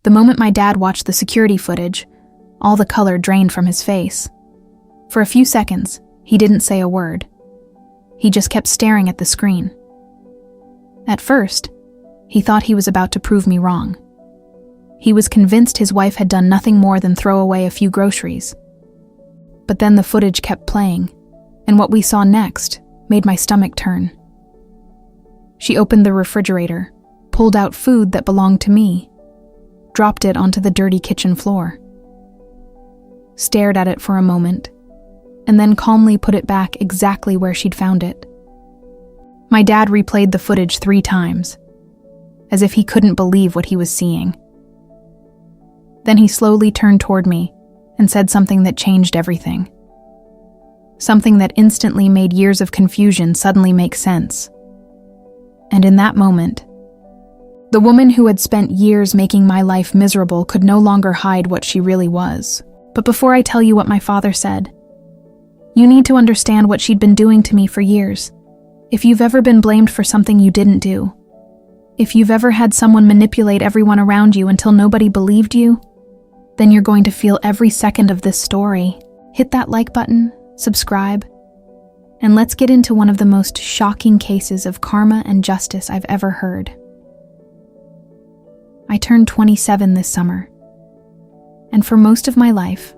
The moment my dad watched the security footage, all the color drained from his face. For a few seconds, he didn't say a word. He just kept staring at the screen. At first, he thought he was about to prove me wrong. He was convinced his wife had done nothing more than throw away a few groceries. But then the footage kept playing, and what we saw next made my stomach turn. She opened the refrigerator, pulled out food that belonged to me, dropped it onto the dirty kitchen floor, stared at it for a moment, and then calmly put it back exactly where she'd found it. My dad replayed the footage 3 times, as if he couldn't believe what he was seeing. Then he slowly turned toward me and said something that changed everything. Something that instantly made years of confusion suddenly make sense. And in that moment, the woman who had spent years making my life miserable could no longer hide what she really was. But before I tell you what my father said, you need to understand what she'd been doing to me for years. If you've ever been blamed for something you didn't do, if you've ever had someone manipulate everyone around you until nobody believed you, then you're going to feel every second of this story. Hit that like button, subscribe, and let's get into one of the most shocking cases of karma and justice I've ever heard. I turned 27 this summer, and for most of my life,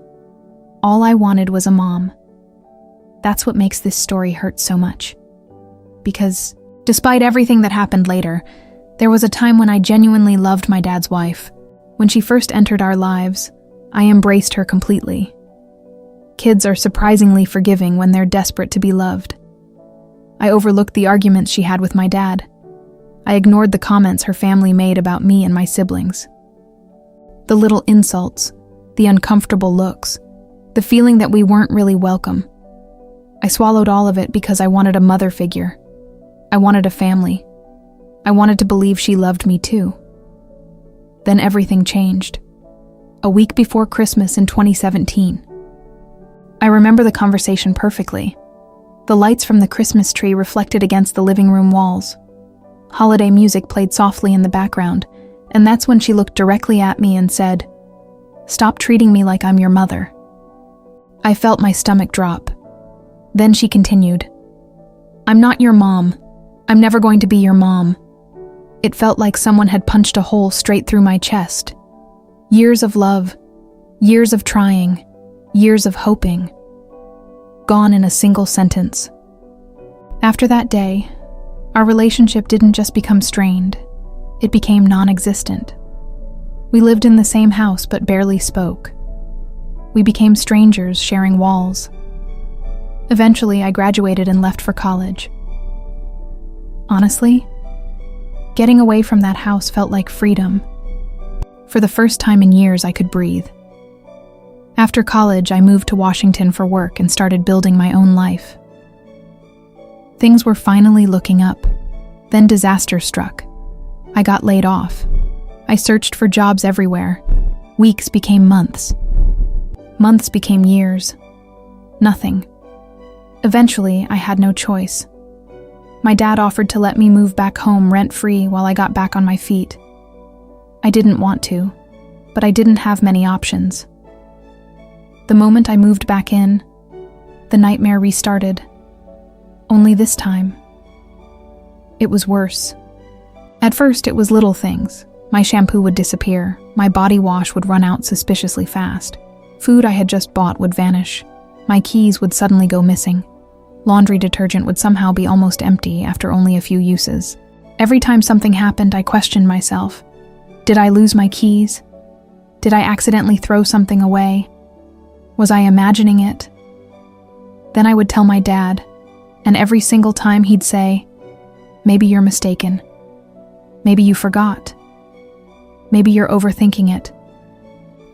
all I wanted was a mom. That's what makes this story hurt so much. Because, despite everything that happened later, there was a time when I genuinely loved my dad's wife. When she first entered our lives, I embraced her completely. Kids are surprisingly forgiving when they're desperate to be loved. I overlooked the arguments she had with my dad. I ignored the comments her family made about me and my siblings. The little insults, the uncomfortable looks, the feeling that we weren't really welcome. I swallowed all of it because I wanted a mother figure. I wanted a family. I wanted to believe she loved me too. Then everything changed. A week before Christmas in 2017. I remember the conversation perfectly. The lights from the Christmas tree reflected against the living room walls. Holiday music played softly in the background, and that's when she looked directly at me and said, "Stop treating me like I'm your mother." I felt my stomach drop. Then she continued, "I'm not your mom. I'm never going to be your mom." It felt like someone had punched a hole straight through my chest. Years of love, years of trying, years of hoping, gone in a single sentence. After that day, our relationship didn't just become strained, it became non-existent. We lived in the same house but barely spoke. We became strangers sharing walls. Eventually, I graduated and left for college. Honestly, getting away from that house felt like freedom. For the first time in years, I could breathe. After college, I moved to Washington for work and started building my own life. Things were finally looking up. Then disaster struck. I got laid off. I searched for jobs everywhere. Weeks became months. Months became years. Nothing. Eventually, I had no choice. My dad offered to let me move back home rent-free while I got back on my feet. I didn't want to, but I didn't have many options. The moment I moved back in, the nightmare restarted. Only this time, it was worse. At first, it was little things. My shampoo would disappear. My body wash would run out suspiciously fast. Food I had just bought would vanish. My keys would suddenly go missing. Laundry detergent would somehow be almost empty after only a few uses. Every time something happened, I questioned myself. Did I lose my keys? Did I accidentally throw something away? Was I imagining it? Then I would tell my dad, and every single time he'd say, "Maybe you're mistaken. Maybe you forgot. Maybe you're overthinking it."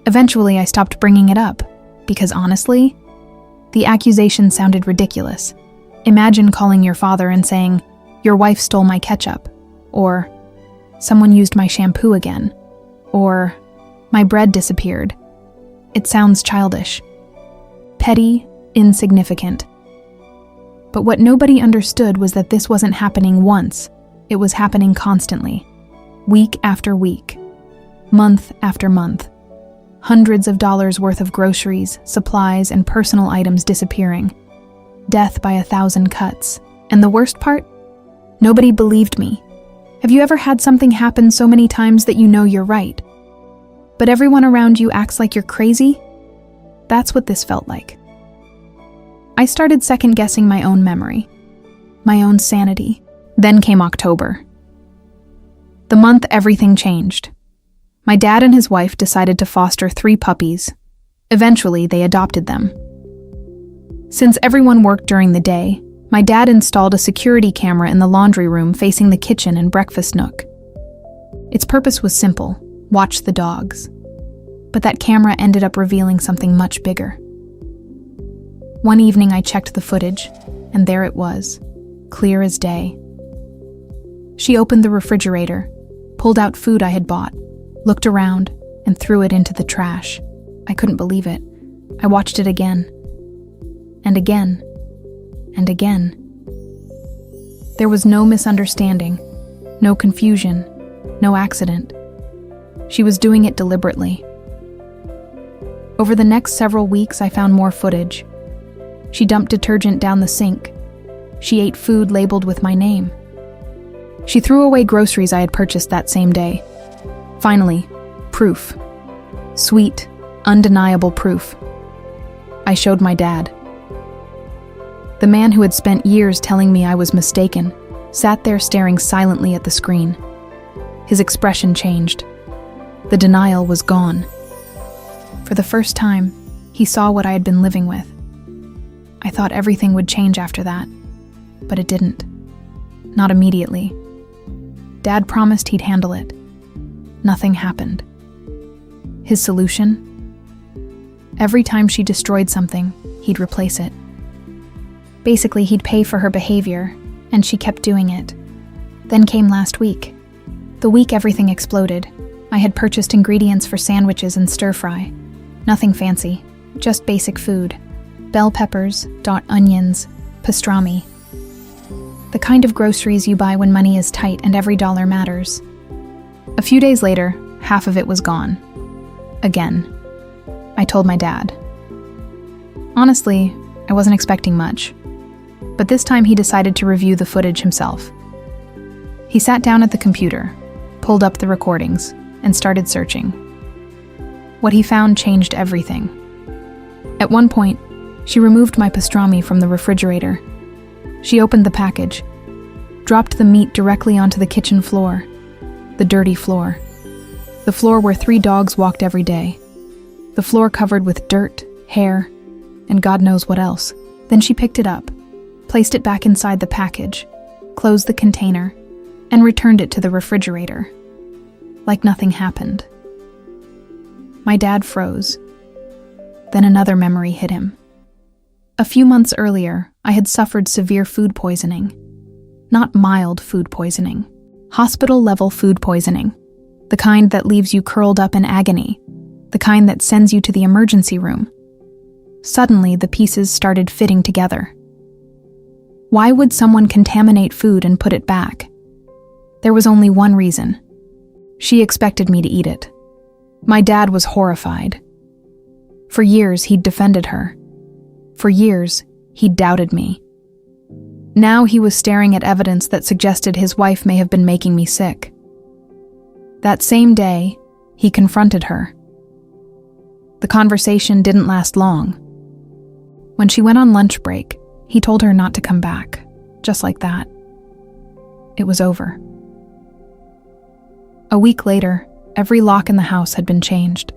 Eventually, I stopped bringing it up, because honestly, the accusation sounded ridiculous. Imagine calling your father and saying, "Your wife stole my ketchup," or "Someone used my shampoo again," or "My bread disappeared." It sounds childish, petty, insignificant. But what nobody understood was that this wasn't happening once, it was happening constantly, week after week. month after month. Hundreds of dollars worth of groceries, supplies, and personal items disappearing. Death by 1,000 cuts. And the worst part? Nobody believed me. Have you ever had something happen so many times that you know you're right, but everyone around you acts like you're crazy? That's what this felt like. I started second-guessing my own memory, my own sanity. Then came October. The month everything changed. My dad and his wife decided to foster 3 puppies. Eventually, they adopted them. Since everyone worked during the day, my dad installed a security camera in the laundry room facing the kitchen and breakfast nook. Its purpose was simple: watch the dogs. But that camera ended up revealing something much bigger. One evening I checked the footage, and there it was, clear as day. She opened the refrigerator, pulled out food I had bought, looked around, and threw it into the trash. I couldn't believe it. I watched it again, and again, and again. There was no misunderstanding, no confusion, no accident. She was doing it deliberately. Over the next several weeks, I found more footage. She dumped detergent down the sink. She ate food labeled with my name. She threw away groceries I had purchased that same day. Finally, proof. Sweet, undeniable proof. I showed my dad. The man who had spent years telling me I was mistaken sat there staring silently at the screen. His expression changed. The denial was gone. For the first time, he saw what I had been living with. I thought everything would change after that, but it didn't. Not immediately. Dad promised he'd handle it. Nothing happened. His solution? Every time she destroyed something, he'd replace it. Basically, he'd pay for her behavior, and she kept doing it. Then came last week. The week everything exploded. I had purchased ingredients for sandwiches and stir-fry. Nothing fancy, just basic food. Bell peppers, onions, pastrami. The kind of groceries you buy when money is tight and every dollar matters. A few days later, half of it was gone. Again. I told my dad. Honestly, I wasn't expecting much. But this time he decided to review the footage himself. He sat down at the computer, pulled up the recordings, and started searching. What he found changed everything. At one point, she removed my pastrami from the refrigerator. She opened the package, dropped the meat directly onto the kitchen floor, the dirty floor. The floor where 3 dogs walked every day. The floor covered with dirt, hair, and God knows what else. Then she picked it up, placed it back inside the package, closed the container, and returned it to the refrigerator. Like nothing happened. My dad froze. Then another memory hit him. A few months earlier, I had suffered severe food poisoning. Not mild food poisoning. Hospital-level food poisoning. The kind that leaves you curled up in agony. The kind that sends you to the emergency room. Suddenly, the pieces started fitting together. Why would someone contaminate food and put it back? There was only one reason. She expected me to eat it. My dad was horrified. For years, he'd defended her. For years, he'd doubted me. Now he was staring at evidence that suggested his wife may have been making me sick. That same day, he confronted her. The conversation didn't last long. When she went on lunch break, he told her not to come back, just like that. It was over. A week later, every lock in the house had been changed.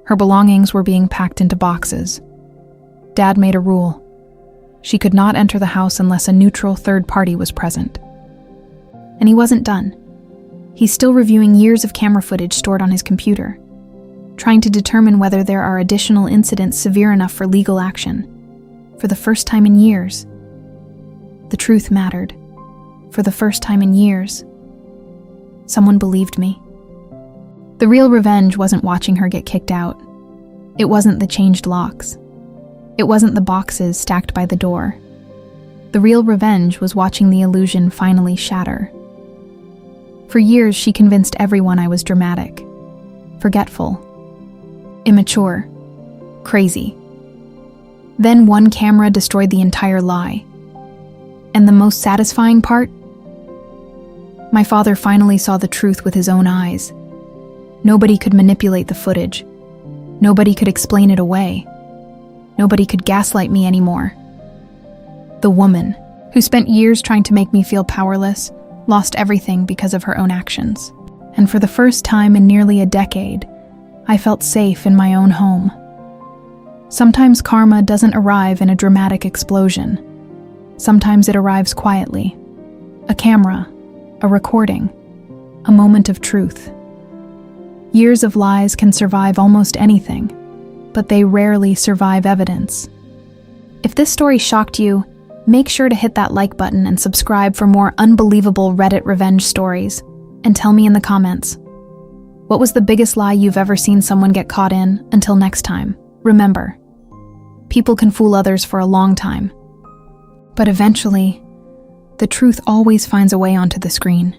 Her belongings were being packed into boxes. Dad made a rule. She could not enter the house unless a neutral third party was present. And he wasn't done. He's still reviewing years of camera footage stored on his computer, trying to determine whether there are additional incidents severe enough for legal action. For the first time in years, the truth mattered. For the first time in years, someone believed me. The real revenge wasn't watching her get kicked out. It wasn't the changed locks. It wasn't the boxes stacked by the door. The real revenge was watching the illusion finally shatter. For years, she convinced everyone I was dramatic. forgetful, immature, crazy. Then one camera destroyed the entire lie. And the most satisfying part? My father finally saw the truth with his own eyes. Nobody could manipulate the footage. Nobody could explain it away. Nobody could gaslight me anymore. The woman, who spent years trying to make me feel powerless, lost everything because of her own actions. And for the first time in nearly a decade, I felt safe in my own home. Sometimes karma doesn't arrive in a dramatic explosion. Sometimes it arrives quietly. A camera, a recording, a moment of truth. Years of lies can survive almost anything, but they rarely survive evidence. If this story shocked you, make sure to hit that like button and subscribe for more unbelievable Reddit revenge stories. And tell me in the comments, what was the biggest lie you've ever seen someone get caught in? Until next time, remember, people can fool others for a long time, but eventually, the truth always finds a way onto the screen.